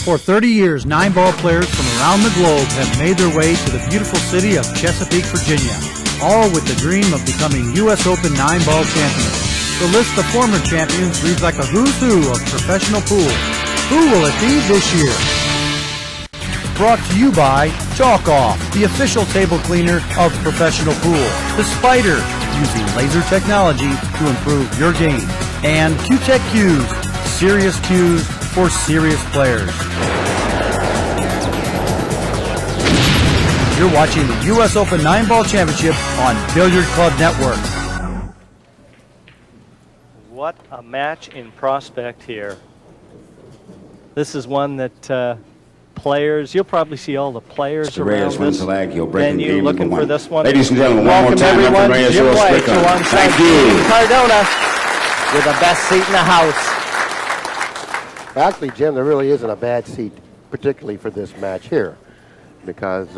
For 30 years, 9-ball players from around the globe have made their way to the beautiful city of Chesapeake, Virginia, all with the dream of becoming U.S. Open 9-ball champions. The list of former champions reads like a who's who of professional pool. Who will it be this year? Brought to you by Chalk Off, the official table cleaner of professional pool. The Spider, using laser technology to improve your game. And Q-Tech Cues, serious cues for serious players. You're watching the U.S. Open 9-Ball Championship on Billiard Club Network. What a match in prospect here. This is one that players, you'll probably see all the players Mr. around Reyes wins this the leg. He'll break in venue game looking number for one. this one. Ladies and gentlemen, one Welcome more time, everyone Efren Reyes, Jim Earl White Strickland. alongside Thank you. Incardona with the best seat in the house. Actually, Jim, there really isn't a bad seat, particularly for this match here, because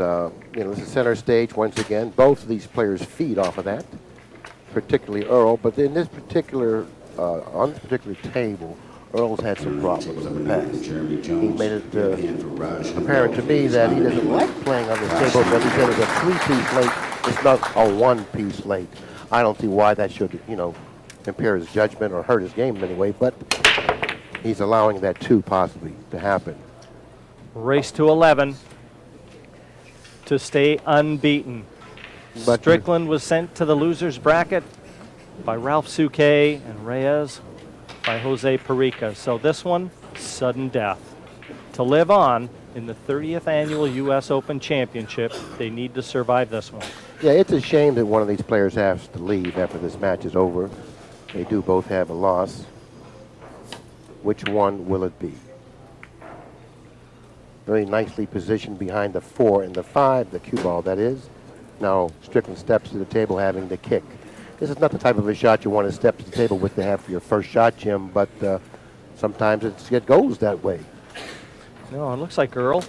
this is center stage once again. Both of these players feed off of that, particularly Earl. But in this particular, on this particular table, Earl's had some problems in the past. He made it apparent to me that he doesn't like playing on this table, but he said it's a 3-piece late. It's not a 1-piece late. I don't see why that should, impair his judgment or hurt his game in any way, but he's allowing that too possibly to happen. Race to 11 to stay unbeaten. But Strickland was sent to the loser's bracket by Ralph Souque and Reyes by Jose Perica. So this one, sudden death. To live on in the 30th annual U.S. Open Championship, they need to survive this one. Yeah, it's a shame that one of these players has to leave after this match is over. They do both have a loss. Which one will it be? Very nicely positioned behind the 4 and the 5, the cue ball that is. Now Strickland steps to the table having the kick. This is not the type of a shot you want to step to the table with to have for your first shot, Jim, but sometimes it goes that way. No, it looks like Earl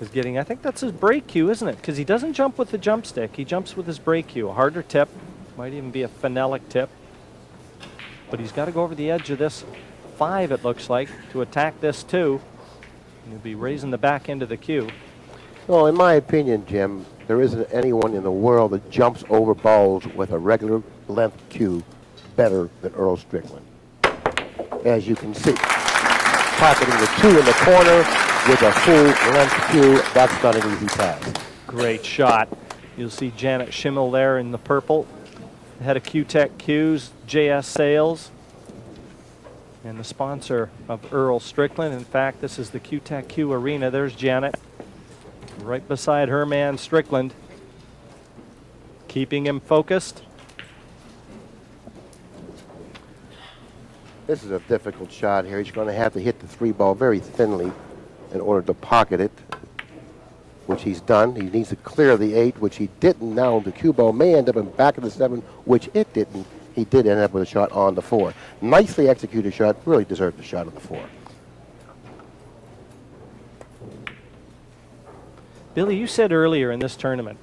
is getting, I think that's his break cue, isn't it? Because he doesn't jump with the jump stick. He jumps with his break cue. A harder tip, might even be a phenolic tip. But he's got to go over the edge of this 5, it looks like, to attack this 2. And he'll be raising the back end of the cue. Well, in my opinion, Jim, there isn't anyone in the world that jumps over balls with a regular length cue better than Earl Strickland. As you can see, pocketing the 2 in the corner with a full length cue, that's not an easy task. Great shot. You'll see Janet Schimmel there in the purple. Head of Q-Tech Cues, JS Sales, and the sponsor of Earl Strickland. In fact, this is the Q-Tech Q Arena. There's Janet, right beside her man Strickland, keeping him focused. This is a difficult shot here. He's going to have to hit the 3 ball very thinly in order to pocket it, which he's done. He needs to clear the 8, which he didn't. Now the cue ball may end up in back of the 7, which it didn't. He did end up with a shot on the 4. Nicely executed shot. Really deserved the shot on the 4. Billy, you said earlier in this tournament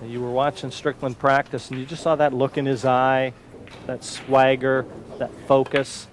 that you were watching Strickland practice and you just saw that look in his eye, that swagger, that focus.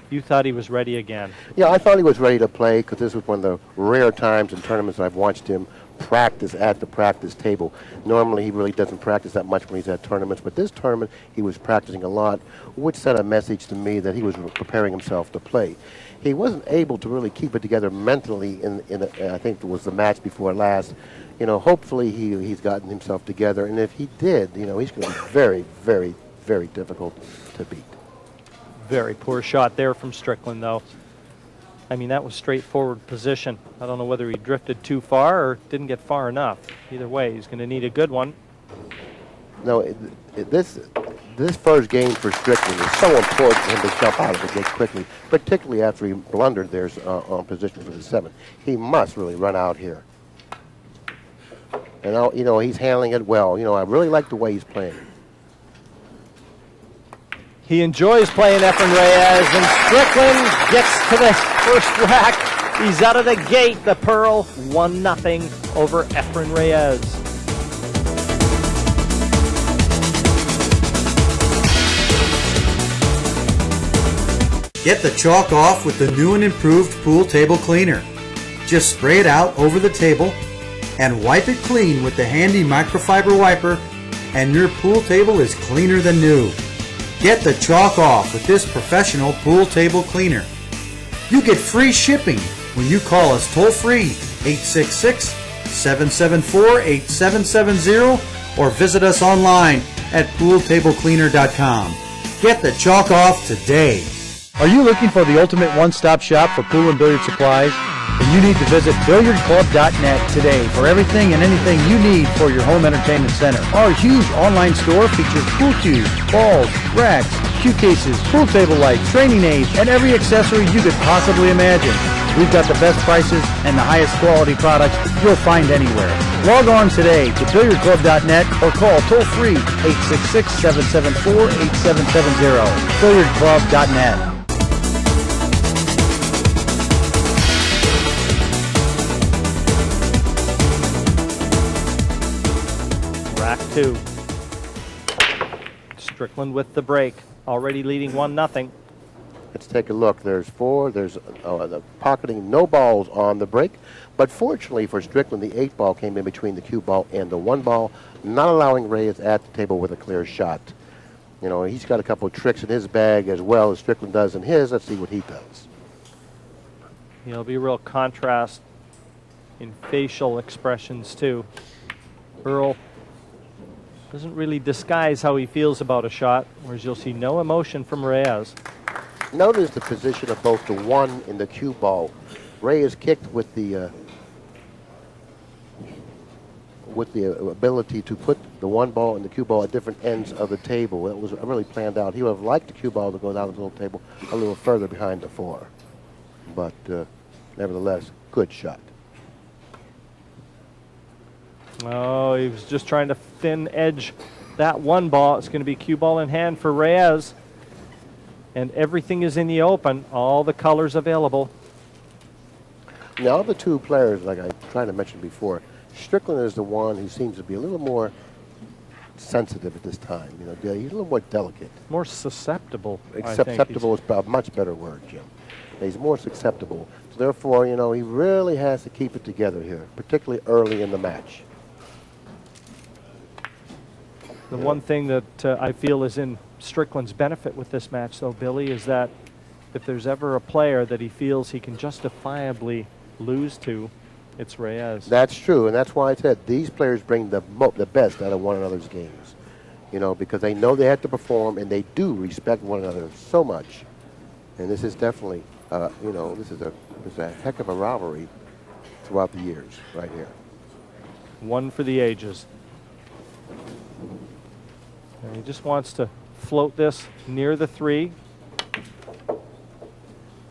You thought he was ready again. Yeah, I thought he was ready to play because this was one of the rare times in tournaments I've watched him practice at the practice table. Normally, he really doesn't practice that much when he's at tournaments, but this tournament, he was practicing a lot, which sent a message to me that he was preparing himself to play. He wasn't able to really keep it together mentally I think it was the match before last. Hopefully he's gotten himself together, and if he did, he's going to be very, very, very difficult to beat. Very poor shot there from Strickland, though. I mean, that was straightforward position. I don't know whether he drifted too far or didn't get far enough. Either way, he's going to need a good one. No, this first game for Strickland is so important for him to jump out of the gate quickly, particularly after he blundered there on position for the 7. He must really run out here. And now, he's handling it well. I really like the way he's playing. He enjoys playing Efren Reyes, and Strickland gets to the first rack. He's out of the gate. The Pearl 1-0 over Efren Reyes. Get the chalk off with the new and improved pool table cleaner. Just spray it out over the table and wipe it clean with the handy microfiber wiper, and your pool table is cleaner than new. Get the chalk off with this professional pool table cleaner. You get free shipping when you call us toll-free 866-774-8770 or visit us online at pooltablecleaner.com. Get the chalk off today. Are you looking for the ultimate one-stop shop for pool and billiard supplies? Then you need to visit billiardclub.net today for everything and anything you need for your home entertainment center. Our huge online store features pool cues, balls, racks, cue cases, pool table lights, training aids, and every accessory you could possibly imagine. We've got the best prices and the highest quality products you'll find anywhere. Log on today to billiardclub.net or call toll-free 866-774-8770. billiardclub.net. Rack 2. Strickland with the break, already leading 1-0. Let's take a look. There's four. There's the pocketing no balls on the break. But fortunately for Strickland, the 8 ball came in between the cue ball and the 1 ball, not allowing Reyes at the table with a clear shot. You know, he's got a couple of tricks in his bag as well as Strickland does in his. Let's see what he does. There'll be a real contrast in facial expressions, too. Earl doesn't really disguise how he feels about a shot, whereas you'll see no emotion from Reyes. Notice the position of both the 1 and the cue ball. Reyes kicked with the ability to put the 1 ball and the cue ball at different ends of the table. It was really planned out. He would have liked the cue ball to go down the little table a little further behind the 4. But nevertheless, good shot. Oh, he was just trying to thin edge that 1 ball. It's going to be cue ball in hand for Reyes. And everything is in the open, all the colors available. Now, the 2 players, like I tried to mention before, Strickland is the one who seems to be a little more sensitive at this time. You know, he's a little more delicate. More susceptible. Susceptible is a much better word, Jim. He's more susceptible. So therefore, you know, he really has to keep it together here, particularly early in the match. The one thing that I feel is in Strickland's benefit with this match, though, Billy, is that if there's ever a player that he feels he can justifiably lose to, it's Reyes. That's true, and that's why I said these players bring the best out of one another's games. You know, because they know they have to perform, and they do respect one another so much. And this is definitely, you know, this is a heck of a rivalry throughout the years, right here. One for the ages. And he just wants to float this near the 3.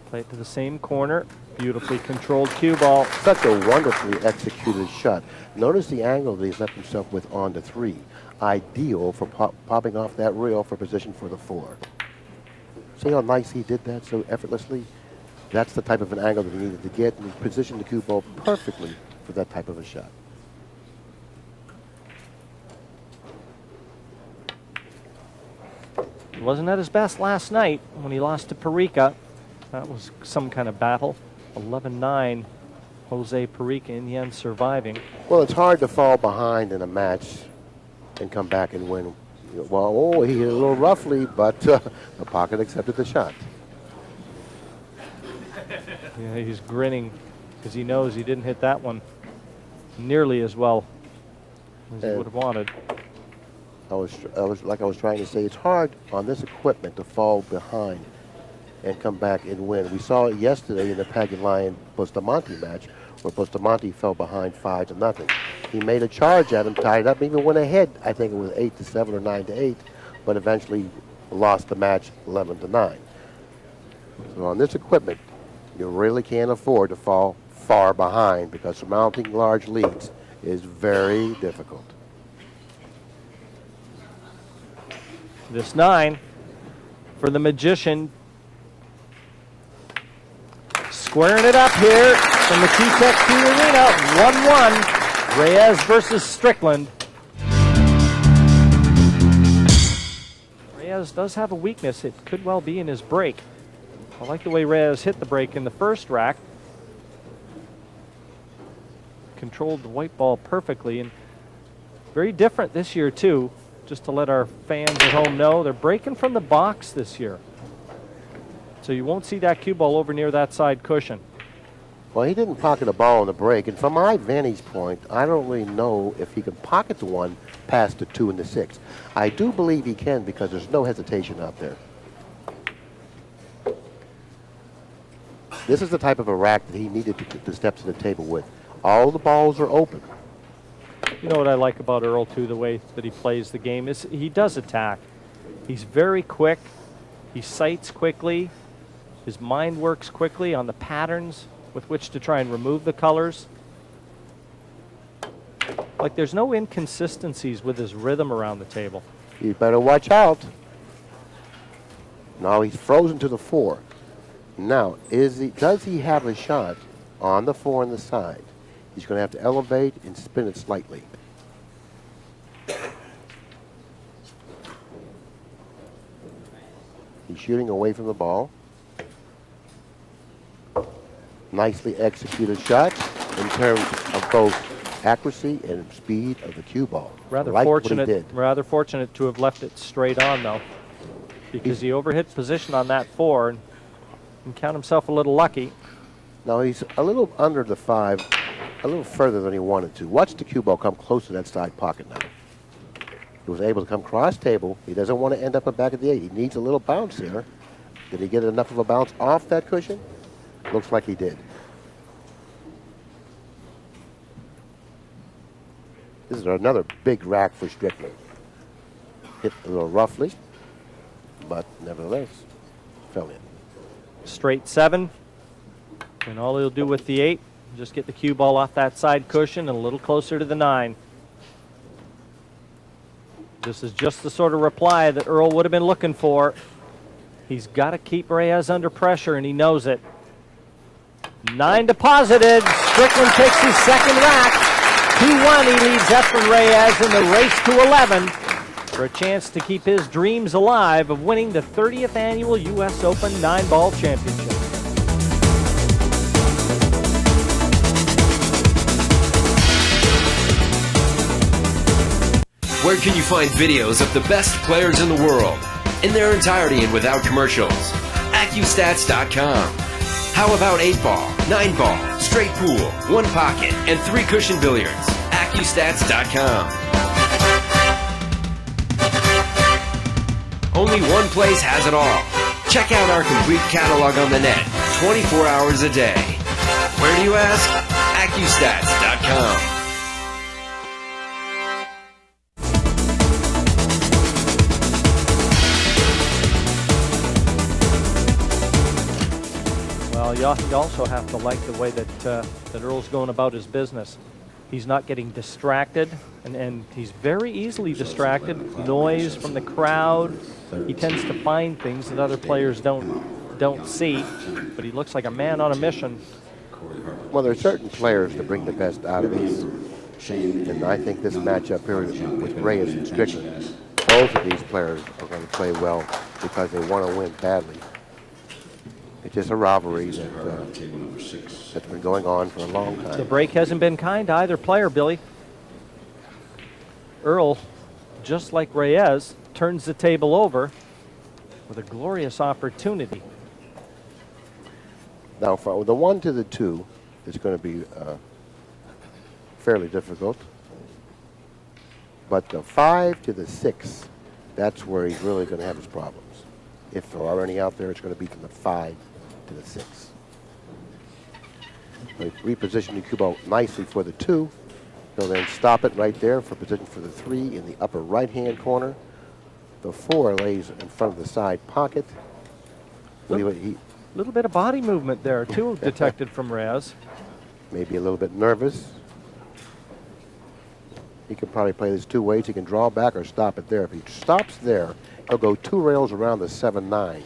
Play it to the same corner. Beautifully controlled cue ball. Such a wonderfully executed shot. Notice the angle that he's left himself with on the 3. Ideal for popping off that rail for position for the 4. See how nice he did that so effortlessly? That's the type of an angle that he needed to get, and he positioned the cue ball perfectly for that type of a shot. He wasn't at his best last night when he lost to Perica. That was some kind of battle. 11-9, Jose Perica in the end surviving. Well, it's hard to fall behind in a match and come back and win. Well, he hit it a little roughly, but the pocket accepted the shot. Yeah, he's grinning because he knows he didn't hit that one nearly as well as he would have wanted. I was trying to say, it's hard on this equipment to fall behind and come back and win. We saw it yesterday in the Pagan Lion Bustamante match, where Bustamante fell behind 5-0. He made a charge at him, tied it up, even went ahead. I think it was 8-7 or 9-8, but eventually lost the match 11-9. So on this equipment, you really can't afford to fall far behind, because surmounting large leads is very difficult. This 9 for the Magician. Squaring it up here from the T-Tech 2 Arena. 1-1. Reyes versus Strickland. Reyes does have a weakness. It could well be in his break. I like the way Reyes hit the break in the first rack. Controlled the white ball perfectly, and very different this year too. Just to let our fans at home know, they're breaking from the box this year. So you won't see that cue ball over near that side cushion. Well, he didn't pocket a ball on the break, and from my vantage point, I don't really know if he can pocket the 1 past the 2 and the 6. I do believe he can because there's no hesitation out there. This is the type of a rack that he needed to step to the table with. All the balls are open. You know what I like about Earl too, the way that he plays the game, is he does attack. He's very quick. He sights quickly. His mind works quickly on the patterns with which to try and remove the colors. Like there's no inconsistencies with his rhythm around the table. You better watch out. Now he's frozen to the 4. Now, does he have a shot on the 4 on the side? He's going to have to elevate and spin it slightly. He's shooting away from the ball. Nicely executed shot in terms of both accuracy and speed of the cue ball. Rather fortunate to have left it straight on though, because he overhit position on that 4 and count himself a little lucky. Now he's a little under the 5, a little further than he wanted to. Watch the cue ball come close to that side pocket now. He was able to come cross table. He doesn't want to end up at back of the 8. He needs a little bounce here. Did he get enough of a bounce off that cushion? Looks like he did. This is another big rack for Strickland. Hit a little roughly, but nevertheless, fell in. Straight 7, and all he'll do with the 8, just get the cue ball off that side cushion and a little closer to the 9. This is just the sort of reply that Earl would have been looking for. He's got to keep Reyes under pressure, and he knows it. 9 deposited. Strickland takes his second rack. 2-1, he leads Efren Reyes in the race to 11 for a chance to keep his dreams alive of winning the 30th annual U.S. Open 9-ball championship. Where can you find videos of the best players in the world in their entirety and without commercials? AccuStats.com. How about 8-ball, 9-ball, straight pool, 1 pocket, and 3 cushion billiards? AccuStats.com. Only one place has it all. Check out our complete catalog on the net, 24 hours a day. Where do you ask? AccuStats.com. Well, you also have to like the way that Earl's going about his business. He's not getting distracted, and he's very easily distracted. Noise from the crowd. He tends to find things that other players don't see, but he looks like a man on a mission. Well, there are certain players that bring the best out of us. And I think this matchup here with Reyes and Strickland, both of these players are going to play well because they want to win badly. It's just a rivalry that's been going on for a long time. The break hasn't been kind to either player, Billy. Earl, just like Reyes, turns the table over with a glorious opportunity. Now, for the 1 to the 2 is going to be fairly difficult. But the 5 to the 6, that's where he's really going to have his problems. If there are any out there, it's going to be from the 5 to the 6. They reposition the cue ball nicely for the 2. He'll then stop it right there for position for the 3 in the upper right-hand corner. The 4 lays in front of the side pocket. Little bit of body movement there, too, detected from Reyes. Maybe a little bit nervous. He can probably play this 2 ways. He can draw back or stop it there. If he stops there, he'll go 2 rails around the 7-9.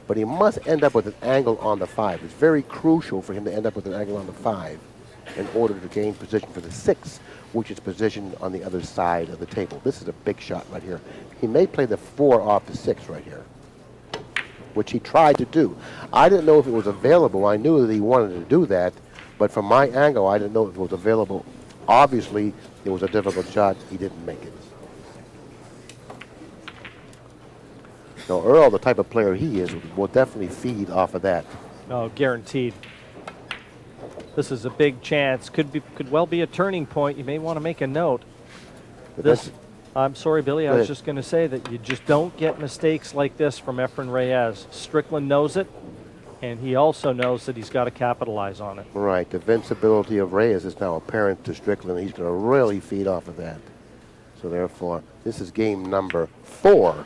But he must end up with an angle on the 5. It's very crucial for him to end up with an angle on the 5 in order to gain position for the 6, which is positioned on the other side of the table. This is a big shot right here. He may play the 4 off the 6 right here. which he tried to do. I didn't know if it was available. I knew that he wanted to do that, but from my angle, I didn't know if it was available. Obviously, it was a difficult shot. He didn't make it. Now, Earl, the type of player he is, will definitely feed off of that. Oh, guaranteed. This is a big chance. Could well be a turning point. You may want to make a note. I'm sorry, Billy. I was just going to say that you just don't get mistakes like this from Efren Reyes. Strickland knows it, and he also knows that he's got to capitalize on it. Right. The invincibility of Reyes is now apparent to Strickland. He's going to really feed off of that. So therefore, this is game number 4.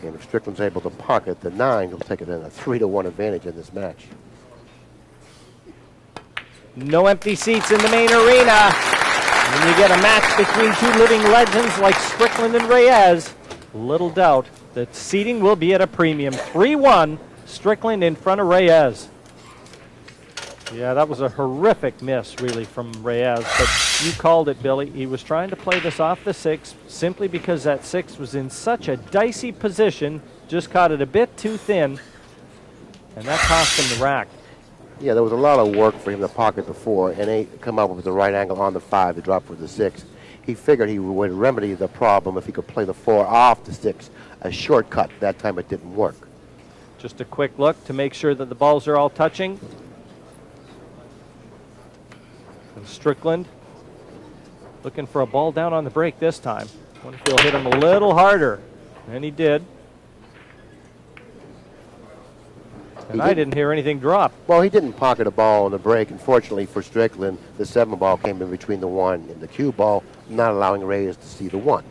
And if Strickland's able to pocket the 9, he'll take it in a 3-1 advantage in this match. No empty seats in the main arena. When you get a match between two living legends like Strickland and Reyes, little doubt that seating will be at a premium. 3-1, Strickland in front of Reyes. Yeah, that was a horrific miss, really, from Reyes, but you called it, Billy. He was trying to play this off the 6 simply because that 6 was in such a dicey position, just caught it a bit too thin, and that cost him the rack. Yeah, there was a lot of work for him to pocket the 4 and he come up with the right angle on the 5 to drop for the 6. He figured he would remedy the problem if he could play the 4 off the 6, a shortcut. That time it didn't work. Just a quick look to make sure that the balls are all touching. And Strickland looking for a ball down on the break this time. I wonder if he'll hit him a little harder. And he did. And I didn't hear anything drop. Well, he didn't pocket a ball on the break. Unfortunately for Strickland, the 7 ball came in between the 1 and the cue ball, not allowing Reyes to see the 1.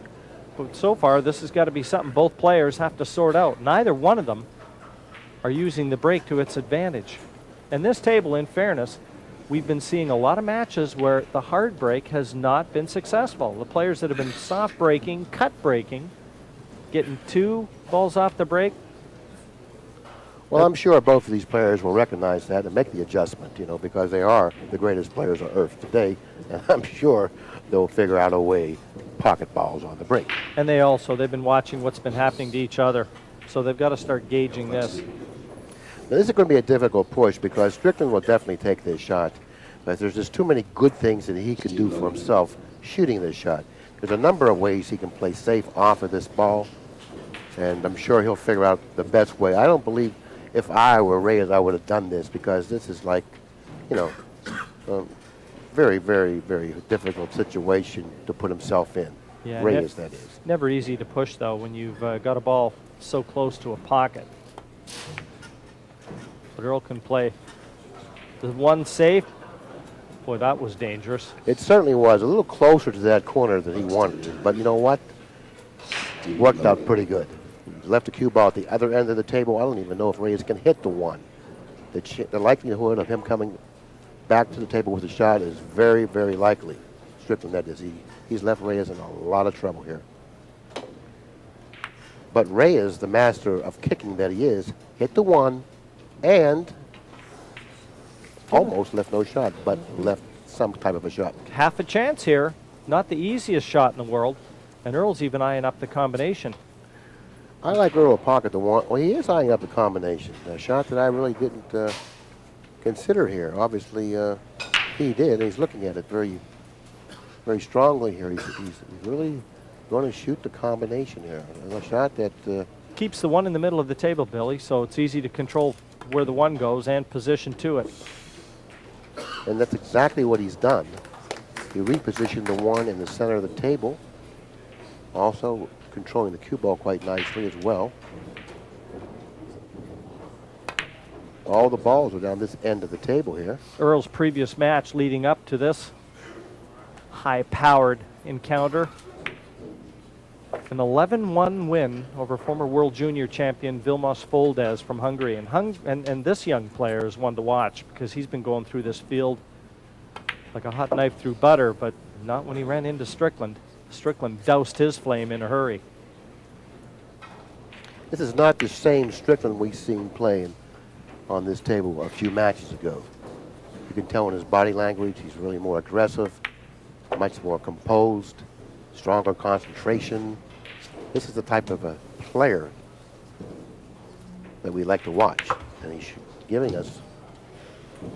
But so far, this has got to be something both players have to sort out. Neither one of them are using the break to its advantage. And this table, in fairness, we've been seeing a lot of matches where the hard break has not been successful. The players that have been soft breaking, cut breaking, getting 2 balls off the break. Well, I'm sure both of these players will recognize that and make the adjustment, you know, because they are the greatest players on earth today. And I'm sure they'll figure out a way to pocket balls on the break. And they've been watching what's been happening to each other. So they've got to start gauging this. Now, this is going to be a difficult push because Strickland will definitely take this shot. But there's just too many good things that he can do for himself shooting this shot. There's a number of ways he can play safe off of this ball. And I'm sure he'll figure out the best way. I don't believe if I were Reyes, I would have done this because this is like, you know, very, very, very difficult situation to put himself in. Yeah, Reyes, that is. Never easy to push, though, when you've got a ball so close to a pocket. But Earl can play the 1 safe. Boy, that was dangerous. It certainly was. A little closer to that corner than he wanted to. But you know what? It worked out pretty good. He left the cue ball at the other end of the table. I don't even know if Reyes can hit the 1. The likelihood of him coming back to the table with a shot is very, very likely. Strickland, that is. He's left Reyes in a lot of trouble here. But Reyes, the master of kicking that he is, hit the 1 and almost left no shot, but left some type of a shot. Half a chance here. Not the easiest shot in the world. And Earl's even eyeing up the combination. I like Earl to pocket the 1. Well, he is eyeing up the combination. A shot that I really didn't consider here. Obviously, he did. He's looking at it very, very strongly here. He's really going to shoot the combination here. A shot that keeps the 1 in the middle of the table, Billy, so it's easy to control where the 1 goes and position to it. And that's exactly what he's done. He repositioned the 1 in the center of the table. Also controlling the cue ball quite nicely as well. All the balls are down this end of the table here. Earl's previous match leading up to this high-powered encounter. An 11-1 win over former World Junior champion Vilmos Foldes from Hungary. And this young player is one to watch because he's been going through this field like a hot knife through butter, but not when he ran into Strickland. Strickland doused his flame in a hurry. This is not the same Strickland we've seen playing on this table a few matches ago. You can tell in his body language he's really more aggressive, much more composed, stronger concentration. This is the type of a player that we like to watch. And he's giving us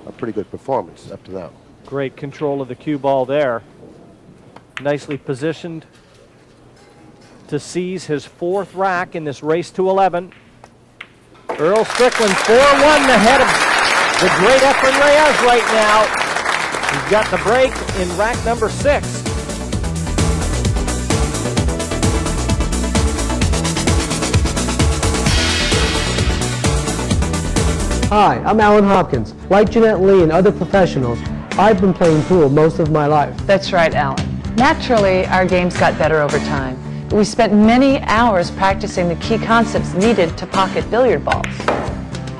a pretty good performance up to now. Great control of the cue ball there. Nicely positioned to seize his 4th rack in this race to 11. Earl Strickland 4-1 ahead of the great Efren Reyes right now. He's got the break in rack number 6. Hi, I'm Alan Hopkins. Like Jeanette Lee and other professionals, I've been playing pool most of my life. That's right, Alan. Naturally, our games got better over time. But we spent many hours practicing the key concepts needed to pocket billiard balls.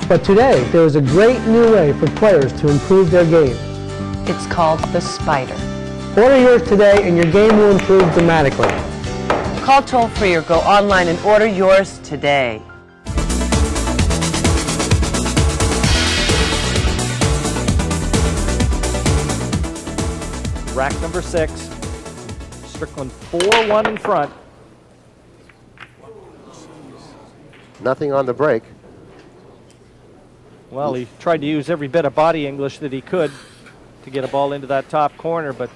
But today, there is a great new way for players to improve their game. It's called the Spider. Order yours today and your game will improve dramatically. Call toll-free or go online and order yours today. Rack number 6. Strickland 4-1 in front. Nothing on the break. Well, he tried to use every bit of body English that he could to get a ball into that top corner, but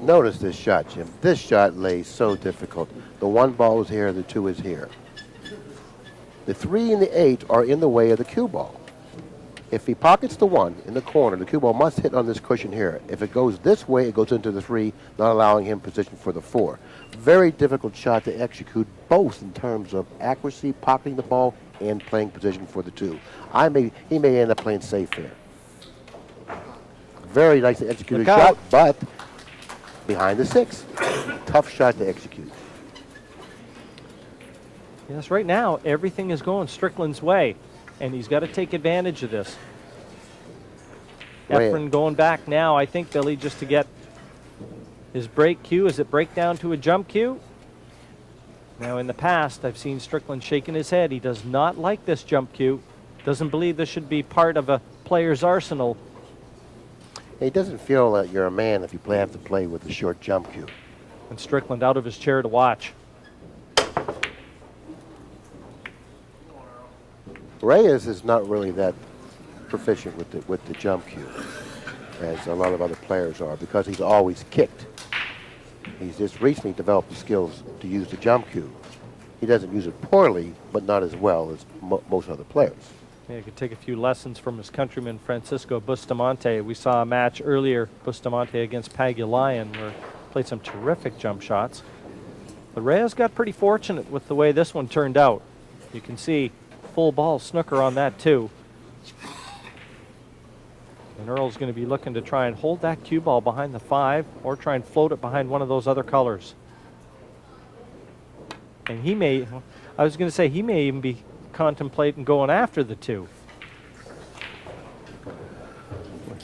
Notice this shot, Jim. This shot lays so difficult. The 1 ball is here, the 2 is here. The 3 and the 8 are in the way of the cue ball. If he pockets the 1 in the corner, the cue ball must hit on this cushion here. If it goes this way, it goes into the 3, not allowing him position for the 4. Very difficult shot to execute, both in terms of accuracy, pocketing the ball, and playing position for the 2. He may end up playing safe here. Very nicely executed shot, but behind the 6. Tough shot to execute. yes, right now everything is going Strickland's way, and he's got to take advantage of this. Efren going back now, I think, Billy, just to get his break cue. Is it break down to a jump cue? Now, in the past, I've seen Strickland shaking his head. He does not like this jump cue. Doesn't believe this should be part of a player's arsenal. He doesn't feel that you're a man if you have to play with a short jump cue. And Strickland out of his chair to watch. Reyes is not really that proficient with the jump cue, as a lot of other players are, because he's always kicked. He's just recently developed the skills to use the jump cue. He doesn't use it poorly, but not as well as most other players. Yeah, he could take a few lessons from his countryman Francisco Bustamante. We saw a match earlier, Bustamante against Pagulayan, where he played some terrific jump shots. But Reyes got pretty fortunate with the way this one turned out. You can see full ball snooker on that too. And Earl's going to be looking to try and hold that cue ball behind the 5 or try and float it behind one of those other colors. And he may, I was going to say, he may even be contemplating going after the 2.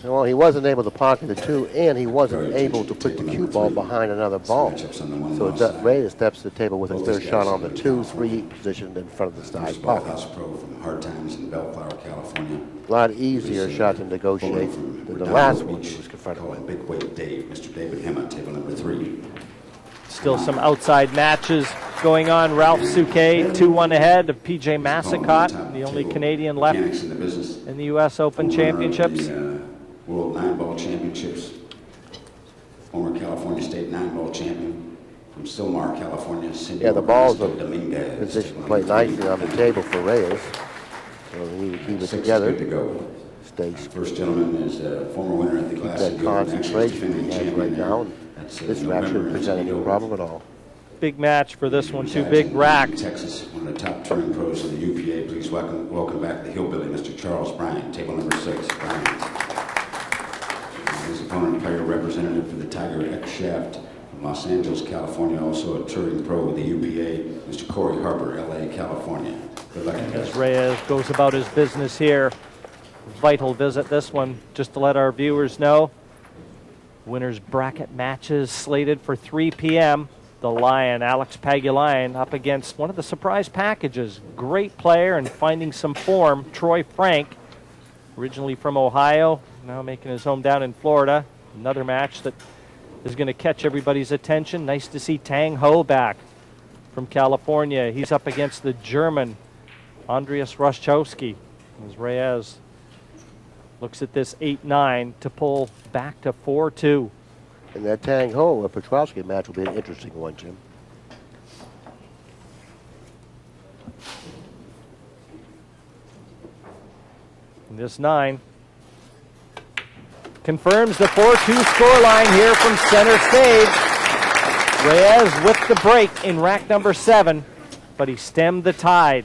Well, he wasn't able to pocket the 2, and he wasn't able to put the cue ball behind another ball. So Reyes steps to the table with a clear shot on the 2-3 positioned in front of the side pocket. A lot easier shot to negotiate than the last one he was confronted with. Big weight Dave, Mr. David Hema, table number 3. Still some outside matches going on. Ralph Souquet 2-1 ahead of PJ Massicott, the only Canadian left in the U.S. Open Championships. World 9-ball championships. Former California State 9-ball champion from Silmar, California. Yeah, the balls are positioned quite nicely on the table for Reyes. So we need to keep it together. Stay. First gentleman is former winner at the Class that concentration he has right now. This rack shouldn't present any problem at all. Big match for this one, 2 big racks. Texas, one of the top touring pros in the UPA. Please welcome back the hillbilly, Mr. Charles Bryant, table number 6. Bryant. His opponent, player representative for the Tiger X Shaft from Los Angeles, California, also a touring pro with the UPA, Mr. Corey Harper, LA, California. Good luck. As Reyes goes about his business here, vital visit this one, just to let our viewers know. Winners bracket matches slated for 3 p.m. The Lion, Alex Pagulayan, up against one of the surprise packages. Great player and finding some form, Troy Frank, originally from Ohio, now making his home down in Florida. Another match that is going to catch everybody's attention. Nice to see Tang Ho back from California. He's up against the German Andrius Roszczowski, as Reyes looks at this 8-9 to pull back to 4-2. And that Tang Ho Petrowski match will be an interesting one, Jim. And this 9 confirms the 4-2 scoreline here from center stage. Reyes with the break in rack number 7, but he stemmed the tide.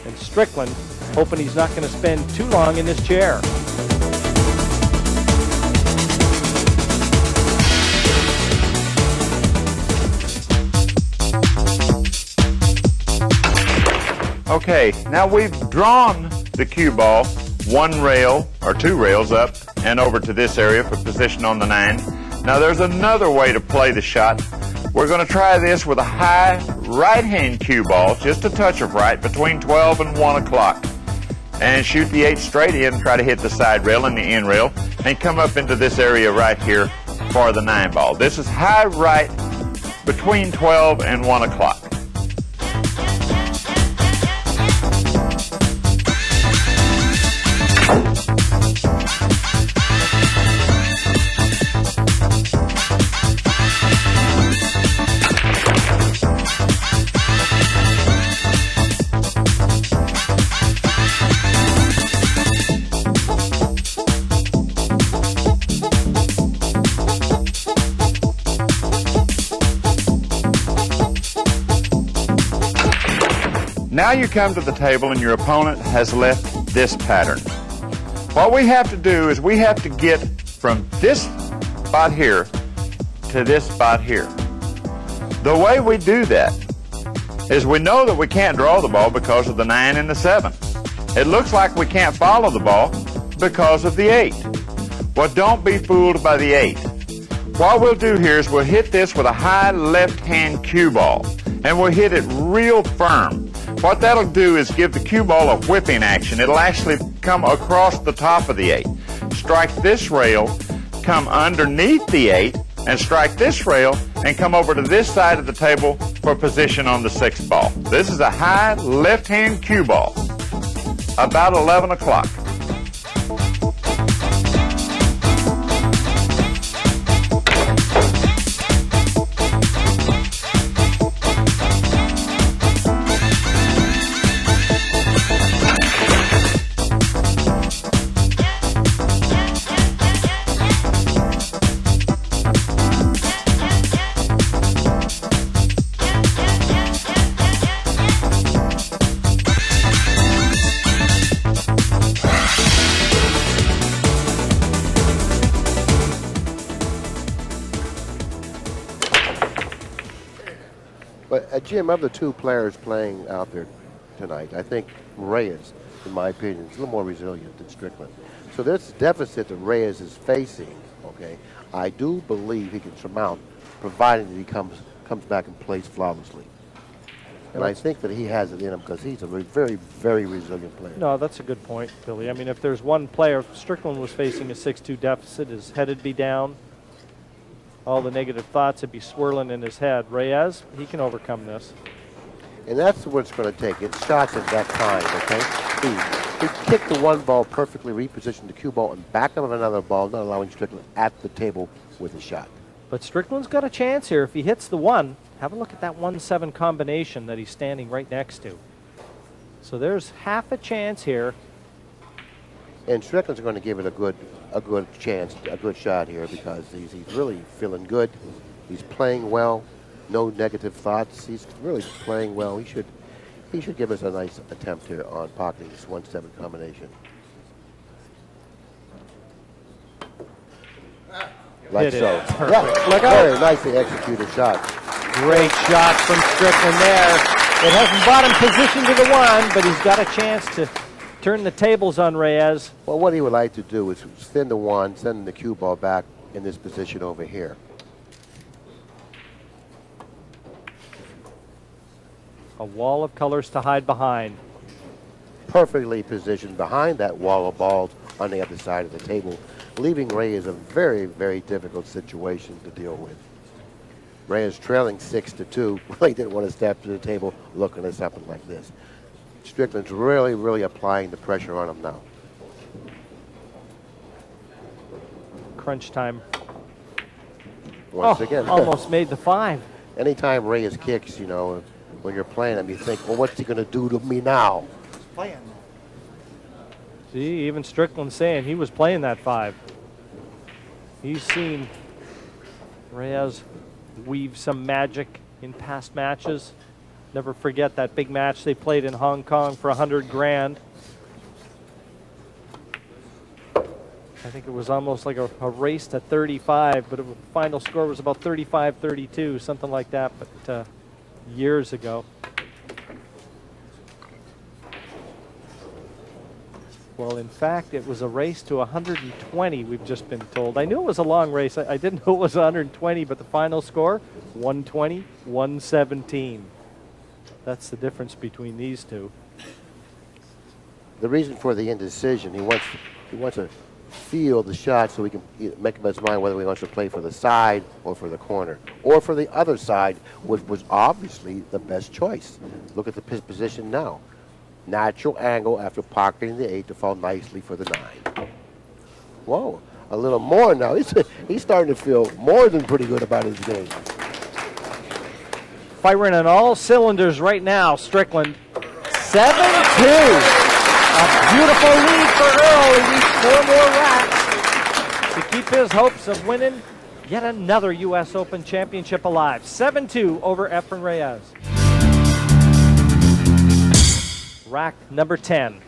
And Strickland hoping he's not going to spend too long in this chair. Okay, now we've drawn the cue ball 1 rail or 2 rails up and over to this area for position on the 9. Now there's another way to play the shot. We're going to try this with a high right-hand cue ball, just a touch of right, between 12 and 1 o'clock. And shoot the 8 straight in and try to hit the side rail and the end rail and come up into this area right here for the 9 ball. This is high right between 12 and 1 o'clock. Now you come to the table and your opponent has left this pattern. What we have to do is we have to get from this spot here to this spot here. The way we do that is we know that we can't draw the ball because of the 9 and the 7. It looks like we can't follow the ball because of the 8. Well, don't be fooled by the 8. What we'll do here is we'll hit this with a high left-hand cue ball, and we'll hit it real firm. What that'll do is give the cue ball a whipping action. It'll actually come across the top of the 8. Strike this rail, come underneath the 8, and strike this rail, and come over to this side of the table for position on the 6th ball. This is a high left-hand cue ball, about 11 o'clock. But Jim, of the 2 players playing out there tonight, I think Reyes, in my opinion, is a little more resilient than Strickland. So this deficit that Reyes is facing, okay, I do believe he can surmount, providing that he comes back and plays flawlessly. And I think that he has it in him because he's a very, very resilient player. No, that's a good point, Billy. I mean, if there's one player, if Strickland was facing a 6-2 deficit, his head would be down. All the negative thoughts would be swirling in his head. Reyes, he can overcome this. And that's what it's going to take. It's shots at that time, okay? He kicked the 1 ball perfectly, repositioned the cue ball, and back up another ball, not allowing Strickland at the table with a shot. But Strickland's got a chance here. If he hits the 1, have a look at that 1-7 combination that he's standing right next to. So there's half a chance here. And Strickland's going to give it a good chance, a good shot here because he's really feeling good. He's playing well, no negative thoughts. He's really playing well. He should give us a nice attempt here on pocketing this 1-7 combination. Like Hit so. it. Perfect. Yeah, Look out. very nicely executed shot. Great shot from Strickland there. It hasn't brought him position to the 1, but he's got a chance to turn the tables on Reyes. Well, what he would like to do is send the 1, send the cue ball back in this position over here. A wall of colors to hide behind. Perfectly positioned behind that wall of balls on the other side of the table, leaving Reyes a very, very difficult situation to deal with. Reyes trailing 6-2, really didn't want to step to the table looking at something like this. Strickland's really, really applying the pressure on him now. Crunch time. Once again. Almost made the 5. Anytime Reyes kicks, you know, when you're playing him, you think, well, what's he going to do to me now? See, even Strickland saying he was playing that 5. He's seen Reyes weave some magic in past matches. Never forget that big match they played in Hong Kong for $100,000. I think it was almost like a race to 35, but the final score was about 35-32, something like that, but years ago. Well, in fact, it was a race to 120, we've just been told. I knew it was a long race. I didn't know it was 120, but the final score, 120, 117. That's the difference between these two. The reason for the indecision, he wants to feel the shot so he can make up his mind whether he wants to play for the side or for the corner or for the other side, which was obviously the best choice. Look at his position now. Natural angle after pocketing the 8 to fall nicely for the 9. Whoa, a little more now. He's starting to feel more than pretty good about his game. Firing on all cylinders right now, Strickland. 7-2. A beautiful lead for Earl. He needs 4 more racks to keep his hopes of winning yet another U.S. Open Championship alive. 7-2 over Efren Reyes. Rack number 10.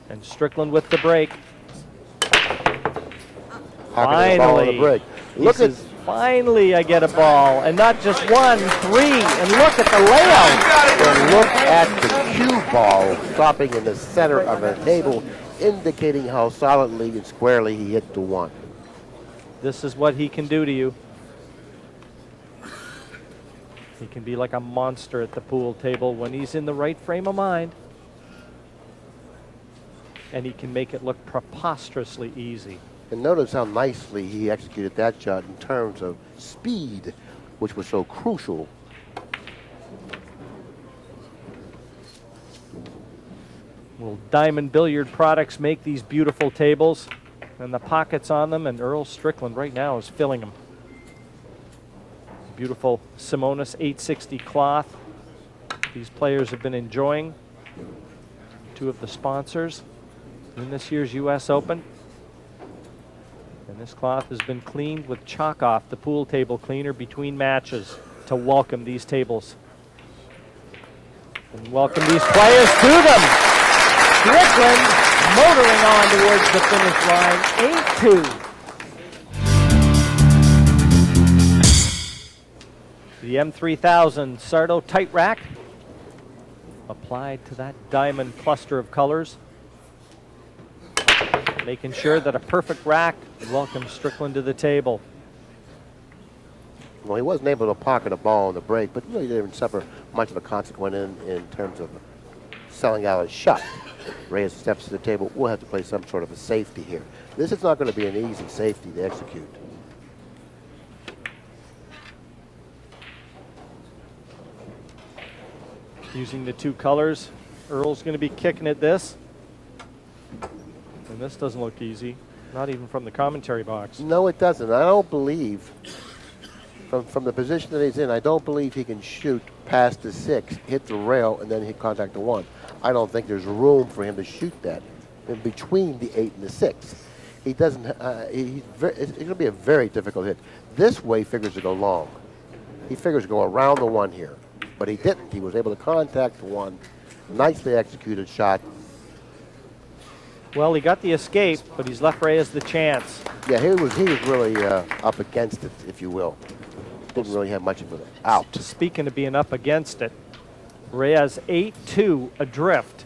And Strickland with the break. Finally. Look at finally I get a ball, and not just 1, 3, and look at the layout. And look at the cue ball stopping in the center of the table, indicating how solidly and squarely he hit the 1. This is what he can do to you. He can be like a monster at the pool table when he's in the right frame of mind. And he can make it look preposterously easy. And notice how nicely he executed that shot in terms of speed, which was so crucial. Well, Diamond Billiard Products make these beautiful tables, and the pockets on them, and Earl Strickland right now is filling them. Beautiful Simonis 860 cloth. These players have been enjoying. 2 of the sponsors in this year's U.S. Open. And this cloth has been cleaned with Chalk Off, the pool table cleaner, between matches to welcome these tables. And welcome these players to them. Strickland motoring on towards the finish line, 8-2. The M3000 Sardo tight rack applied to that diamond cluster of colors, making sure that a perfect rack welcomes Strickland to the table. Well, he wasn't able to pocket a ball on the break, but really didn't suffer much of a consequence in terms of selling out his shot. Reyes steps to the table. We'll have to play some sort of a safety here. This is not going to be an easy safety to execute. Using the 2 colors, Earl's going to be kicking at this. And this doesn't look easy, not even from the commentary box. No, it doesn't. I don't believe, from the position that he's in, I don't believe he can shoot past the 6, hit the rail, and then hit contact the 1. I don't think there's room for him to shoot that in between the 8 and the 6. He doesn't, it's going to be a very difficult hit. This way figures to go long. He figures to go around the 1 here, but he didn't. He was able to contact the 1. Nicely executed shot. Well, he got the escape, but he's left Reyes the chance. Yeah, he was really up against it, if you will. Didn't really have much of an out. Speaking of being up against it, Reyes 8-2 adrift.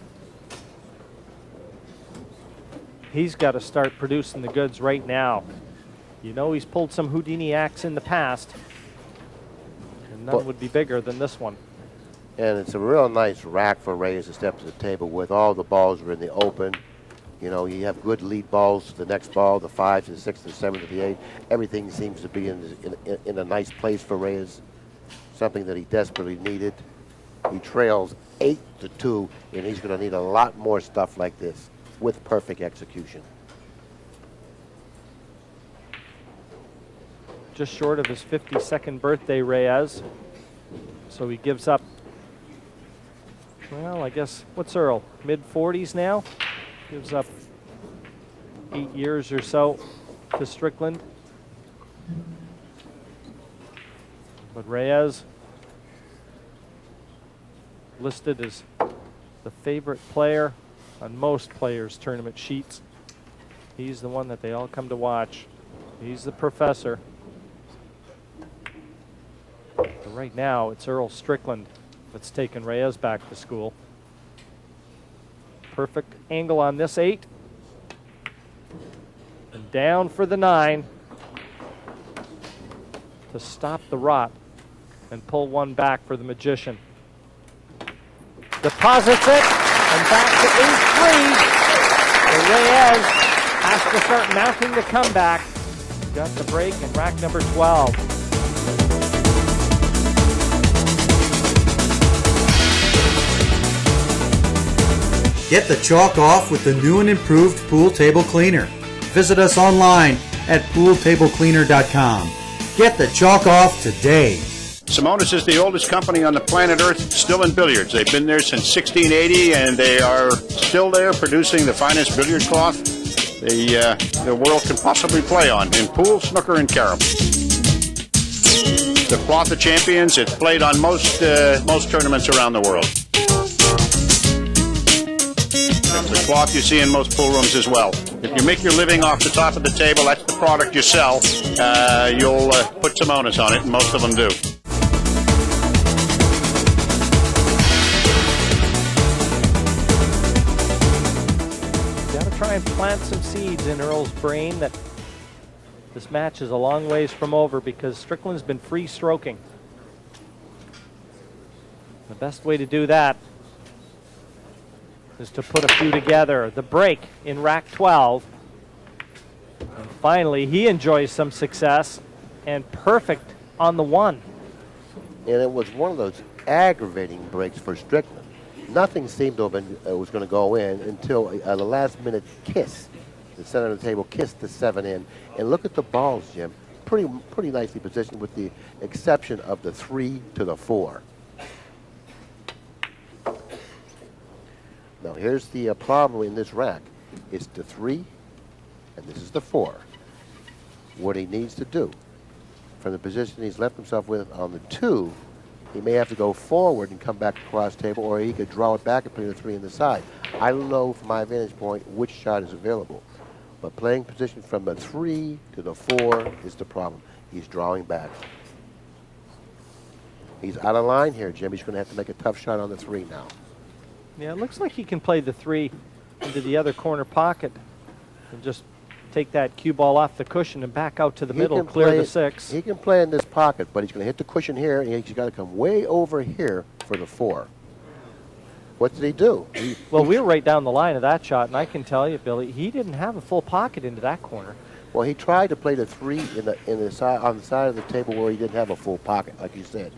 He's got to start producing the goods right now. You know, he's pulled some Houdini acts in the past, and none would be bigger than this one. And it's a real nice rack for Reyes to step to the table with. All the balls are in the open. You know, you have good lead balls to the next ball, the 5 to the 6 to the 7 to the 8. Everything seems to be in a nice place for Reyes, something that he desperately needed. He trails 8-2, and he's going to need a lot more stuff like this with perfect execution. Just short of his 52nd birthday, Reyes. So he gives up, well, I guess, what's Earl? Mid-40s now? Gives up 8 years or so to Strickland. But Reyes listed as the favorite player on most players' tournament sheets. He's the one that they all come to watch. He's the professor. But right now, it's Earl Strickland that's taken Reyes back to school. Perfect angle on this 8. And down for the 9 to stop the rot and pull one back for the magician. Deposits it, and back to 8-3. And Reyes has to start mounting the comeback. Got the break in rack number 12. Get the chalk off with the new and improved pool table cleaner. Visit us online at pooltablecleaner.com. Get the chalk off today. Simonis is the oldest company on the planet Earth still in billiards. They've been there since 1680, and they are still there producing the finest billiard cloth the world can possibly play on in pool, snooker, and carom. The cloth of champions, it's played on most tournaments around the world. It's the cloth you see in most pool rooms as well. If you make your living off the top of the table, that's the product you sell. You'll put Simonis on it, and most of them do. Try and plant some seeds in Earl's brain that this match is a long ways from over because Strickland's been free stroking. The best way to do that is to put a few together. The break in rack 12. And finally, he enjoys some success and perfect on the 1. And it was one of those aggravating breaks for Strickland. Nothing seemed to have been was going to go in until the last minute kiss. The center of the table kissed the 7 in. And look at the balls, Jim. Pretty nicely positioned with the exception of the 3 to the 4. Now here's the problem in this rack. It's the 3 and this is the 4. What he needs to do from the position he's left himself with on the 2, he may have to go forward and come back across the table, or he could draw it back and put the 3 in the side. I don't know from my vantage point which shot is available. But playing position from the 3 to the 4 is the problem. He's drawing back. He's out of line here, Jim. He's going to have to make a tough shot on the 3 now. Yeah, it looks like he can play the 3 into the other corner pocket and just take that cue ball off the cushion and back out to the middle, clear the 6. He can play in this pocket, but he's going to hit the cushion here, and he's got to come way over here for the 4. What did he do? Well, we were right down the line of that shot, and I can tell you, Billy, he didn't have a full pocket into that corner. Well, he tried to play the 3 on the side of the table where he didn't have a full pocket, like you said.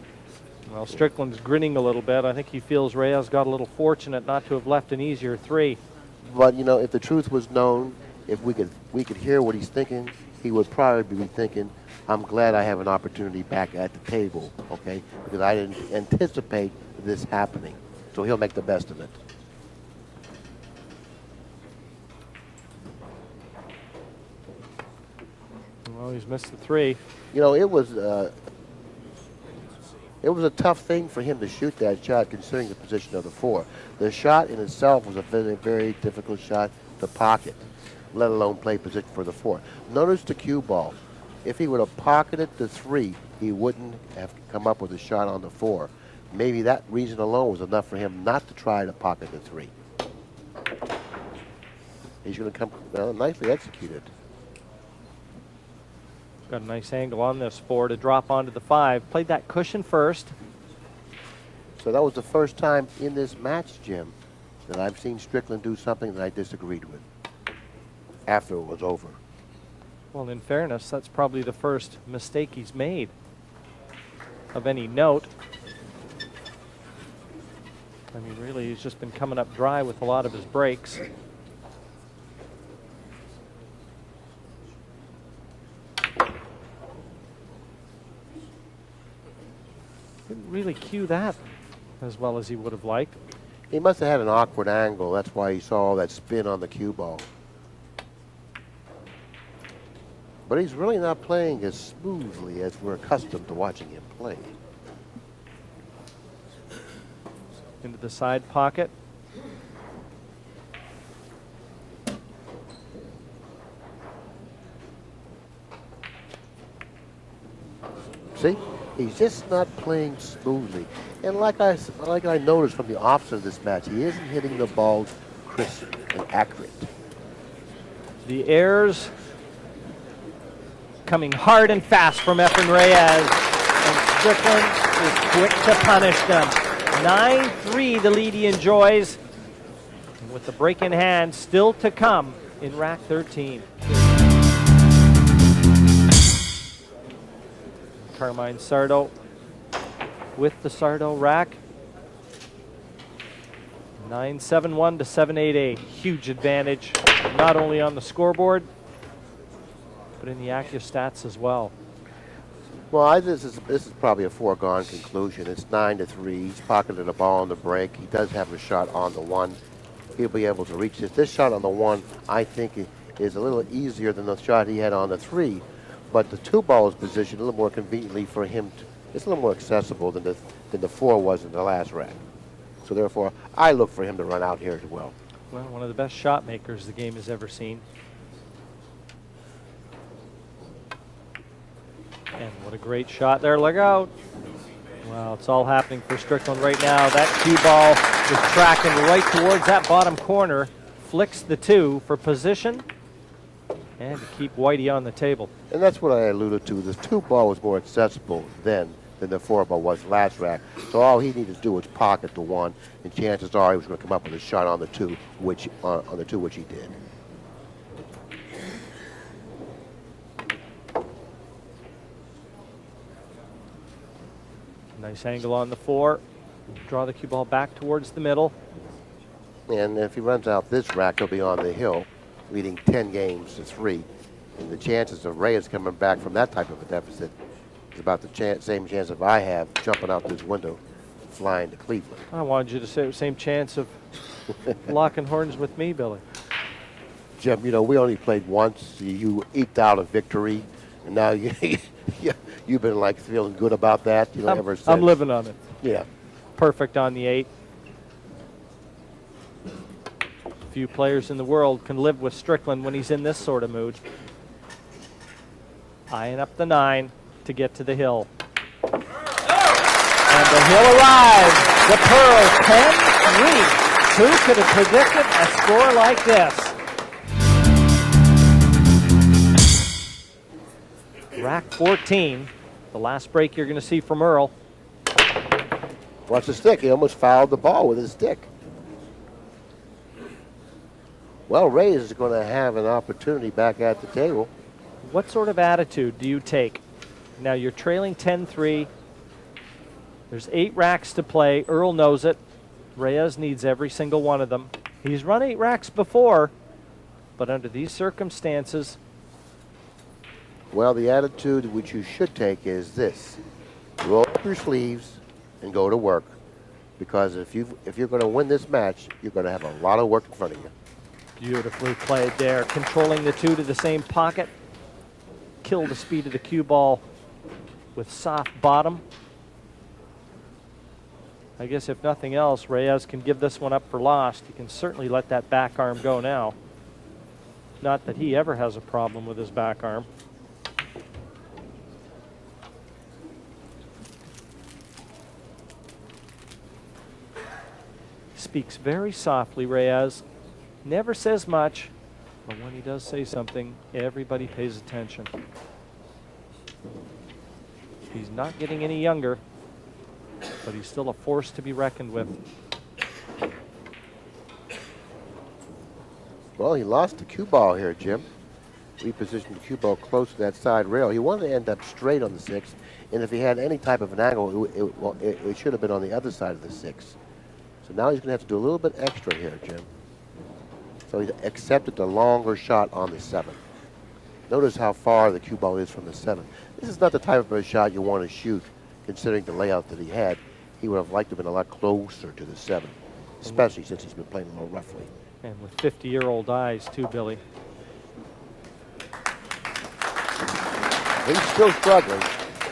Well, Strickland's grinning a little bit. I think he feels Reyes got a little fortunate not to have left an easier 3. But you know, if the truth was known, if we could hear what he's thinking, he would probably be thinking, I'm glad I have an opportunity back at the table, okay? Because I didn't anticipate this happening. So he'll make the best of it. Well, he's missed the 3. You know, it was a tough thing for him to shoot that shot considering the position of the 4. The shot in itself was a very, very difficult shot to pocket, let alone play position for the 4. Notice the cue ball. If he would have pocketed the 3, he wouldn't have come up with a shot on the 4. Maybe that reason alone was enough for him not to try to pocket the 3. He's going to come nicely executed. Got a nice angle on this 4 to drop onto the 5. Played that cushion first. So that was the first time in this match, Jim, that I've seen Strickland do something that I disagreed with after it was over. Well, in fairness, that's probably the first mistake he's made of any note. I mean, really, he's just been coming up dry with a lot of his breaks. Didn't really cue that as well as he would have liked. He must have had an awkward angle. That's why he saw all that spin on the cue ball. But he's really not playing as smoothly as we're accustomed to watching him play. Into the side pocket. See, he's just not playing smoothly. And like I noticed from the offset of this match, he isn't hitting the balls crisp and accurate. The airs coming hard and fast from Efren Reyes. And Strickland is quick to punish them. 9-3 the lead he enjoys. And with the break in hand still to come in rack 13. Carmine Sardo with the Sardo rack. 9-7-1 to 7-8-8. Huge advantage, not only on the scoreboard, but in the AccuStats as well. Well, this is probably a foregone conclusion. It's 9-3. He's pocketed a ball on the break. He does have a shot on the one. He'll be able to reach this. This shot on the one, I think, is a little easier than the shot he had on the 3. But the 2 ball is positioned a little more conveniently for him. It's a little more accessible than the 4 was in the last rack. So therefore, I look for him to run out here as well. Well, one of the best shot makers the game has ever seen. And what a great shot there. Look out. Well, it's all happening for Strickland right now. That cue ball is tracking right towards that bottom corner. Flicks the 2 for position and to keep Whitey on the table. And that's what I alluded to. The 2 ball was more accessible then than the 4 ball was last rack. So all he needed to do was pocket the 1, and chances are he was going to come up with a shot on the 2, which he did. Nice angle on the 4. Draw the cue ball back towards the middle. And if he runs out this rack, he'll be on the hill, leading 10 games to 3. And the chances of Reyes coming back from that type of a deficit is about the same chance of I have jumping out this window, flying to Cleveland. I wanted you to say the same chance of locking horns with me, Billy. Jim, you know, we only played once. You eked out a victory, and now you've been like feeling good about that. You know, ever since. I'm living on it. Yeah. Perfect on the 8. Few players in the world can live with Strickland when he's in this sort of mood. Eyeing up the 9 to get to the hill. And the hill arrives. The Pearl 10-3. Who could have predicted a score like this? Rack 14. The last break you're going to see from Earl. Watch the stick. He almost fouled the ball with his stick. Well, Reyes is going to have an opportunity back at the table. What sort of attitude do you take? Now you're trailing 10-3. There's 8 racks to play. Earl knows it. Reyes needs every single one of them. He's run 8 racks before, but under these circumstances. Well, the attitude which you should take is this. Roll up your sleeves and go to work. Because if you're going to win this match, you're going to have a lot of work in front of you. Beautifully played there. Controlling the 2 to the same pocket. Kill the speed of the cue ball with soft bottom. I guess if nothing else, Reyes can give this one up for lost. He can certainly let that back arm go now. Not that he ever has a problem with his back arm. Speaks very softly, Reyes. Never says much, but when he does say something, everybody pays attention. He's not getting any younger, but he's still a force to be reckoned with. Well, he lost the cue ball here, Jim. Repositioned the cue ball close to that side rail. He wanted to end up straight on the 6, and if he had any type of an angle, it should have been on the other side of the 6. So So now he's going to have to do a little bit extra here, Jim. So he's accepted the longer shot on the 7. Notice how far the cue ball is from the 7. This is not the type of a shot you want to shoot, considering the layout that he had. He would have liked to have been a lot closer to the 7, especially since he's been playing a little roughly. And with 50-year-old eyes, too, Billy. He's still struggling.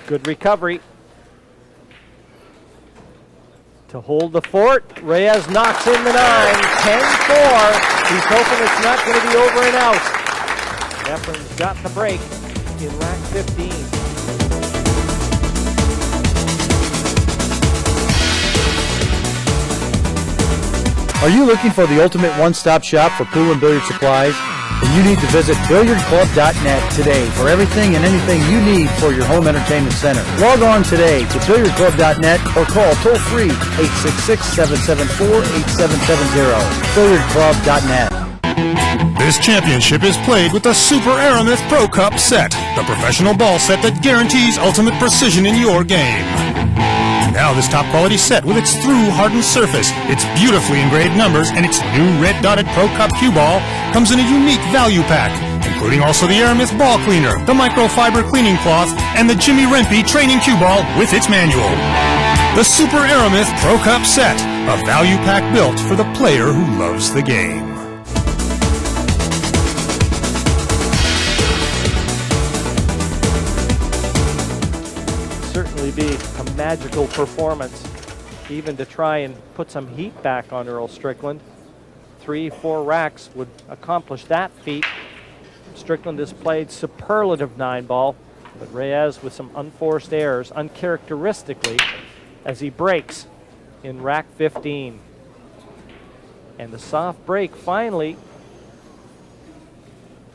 Good recovery. To hold the fort, Reyes knocks in the 9, 10-4. He's hoping it's not going to be over and out. Efren's got the break in rack 15. Are you looking for the ultimate one-stop shop for pool and billiard supplies? Then you need to visit billiardclub.net today for everything and anything you need for your home entertainment center. Log on today to billiardclub.net or call toll-free 866-774-8770. Billiardclub.net. This championship is played with the Super Aramith Pro Cup set, the professional ball set that guarantees ultimate precision in your game. Now this top quality set with its through hardened surface, its beautifully engraved numbers, and its new red dotted Pro Cup cue ball comes in a unique value pack, including also the Aramith ball cleaner, the microfiber cleaning cloth, and the Jimmy Rempe training cue ball with its manual. The Super Aramith Pro Cup set, a value pack built for the player who loves the game. Certainly be a magical performance, even to try and put some heat back on Earl Strickland. 3-4 racks would accomplish that feat. Strickland has played superlative 9-ball, but Reyes with some unforced errors, uncharacteristically, as he breaks in rack 15. And the soft break finally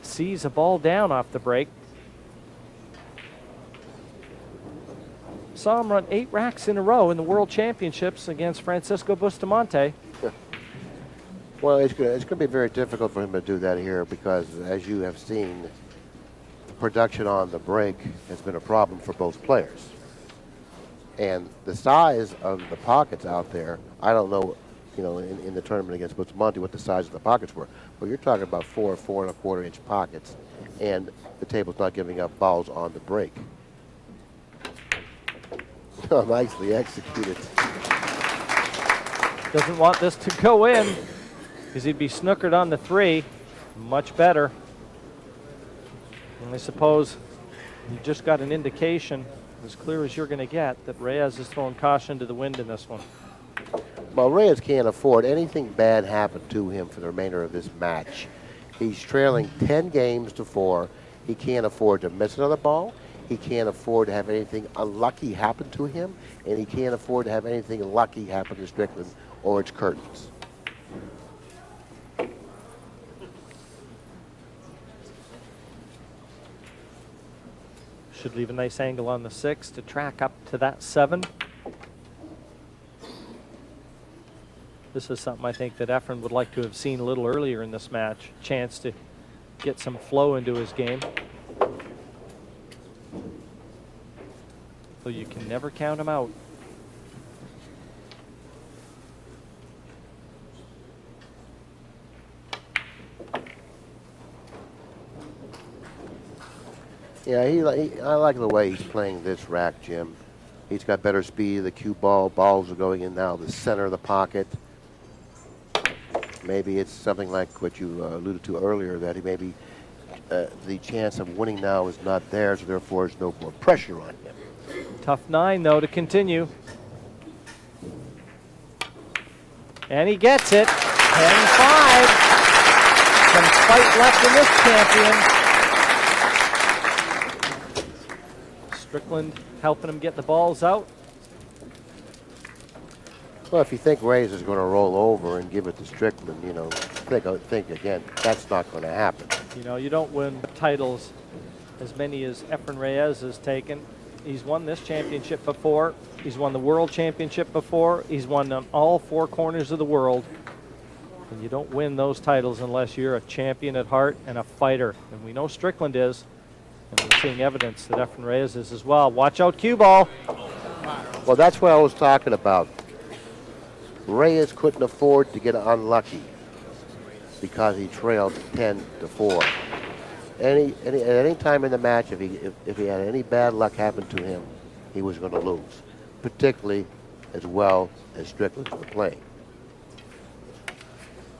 sees a ball down off the break. Saw him run 8 racks in a row in the World Championships against Francisco Bustamante. Well, it's going to be very difficult for him to do that here because, as you have seen, the production on the break has been a problem for both players. And the size of the pockets out there, I don't know, in the tournament against Bustamante what the size of the pockets were, but you're talking about 4.25 inch pockets, and the table's not giving up balls on the break. Oh, nicely executed. Doesn't want this to go in because he'd be snookered on the 3. Much better. And I suppose you just got an indication, as clear as you're going to get, that Reyes is throwing caution to the wind in this one. Well, Reyes can't afford anything bad happen to him for the remainder of this match. He's trailing 10 games to 4. He can't afford to miss another ball. He can't afford to have anything unlucky happen to him, and he can't afford to have anything lucky happen to Strickland or its curtains. Should leave a nice angle on the 6 to track up to that 7. This is something I think that Efren would like to have seen a little earlier in this match. Chance to get some flow into his game. So you can never count him out. Yeah, I like the way he's playing this rack, Jim. He's got better speed of the cue ball. Balls are going in now the center of the pocket. Maybe it's something like what you alluded to earlier, that he maybe the chance of winning now is not there, so therefore there's no more pressure on him. Tough 9, though, to continue. And he gets it. 10-5. Some fight left in this champion. Strickland helping him get the balls out. Well, if you think Reyes is going to roll over and give it to Strickland, think again. That's not going to happen. You don't win titles as many as Efren Reyes has taken. He's won this championship before. He's won the World Championship before. He's won on all 4 corners of the world. And you don't win those titles unless you're a champion at heart and a fighter. And we know Strickland is. And we're seeing evidence that Efren Reyes is as well. Watch out, cue ball. Well, that's what I was talking about. Reyes couldn't afford to get unlucky because he trailed 10-4. At any time in the match, if he had any bad luck happen to him, he was going to lose, particularly as well as Strickland was playing.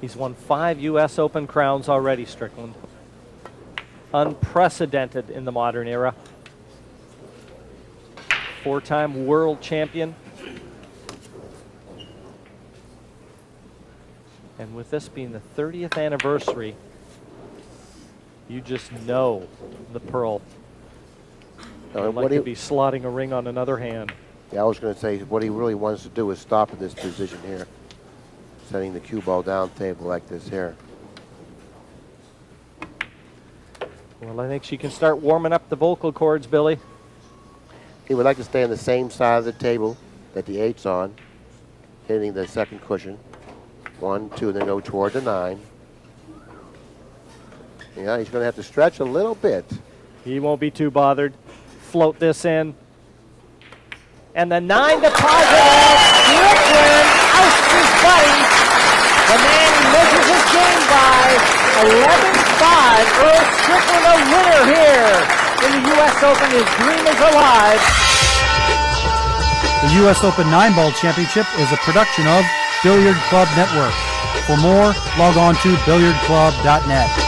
He's won 5 U.S. Open crowns already, Strickland. Unprecedented in the modern era. 4-time world champion. And with this being the 30th anniversary, you just know the Pearl would like to be slotting a ring on another hand. Yeah, I was going to say what he really wants to do is stop in this position here, setting the cue ball down table like this here. Well, I think she can start warming up the vocal cords, Billy. He would like to stay on the same side of the table that the 8's on, hitting the second cushion. 1, 2, then go toward the 9. Yeah, he's going to have to stretch a little bit. He won't be too bothered. Float this in. And the 9 deposit out. Strickland ousts his buddy. The man he measures his game by. 11-5. Earl Strickland a winner here in the U.S. Open. His dream is alive. The U.S. Open 9-Ball Championship is a production of Billiard Club Network. For more, log on to billiardclub.net.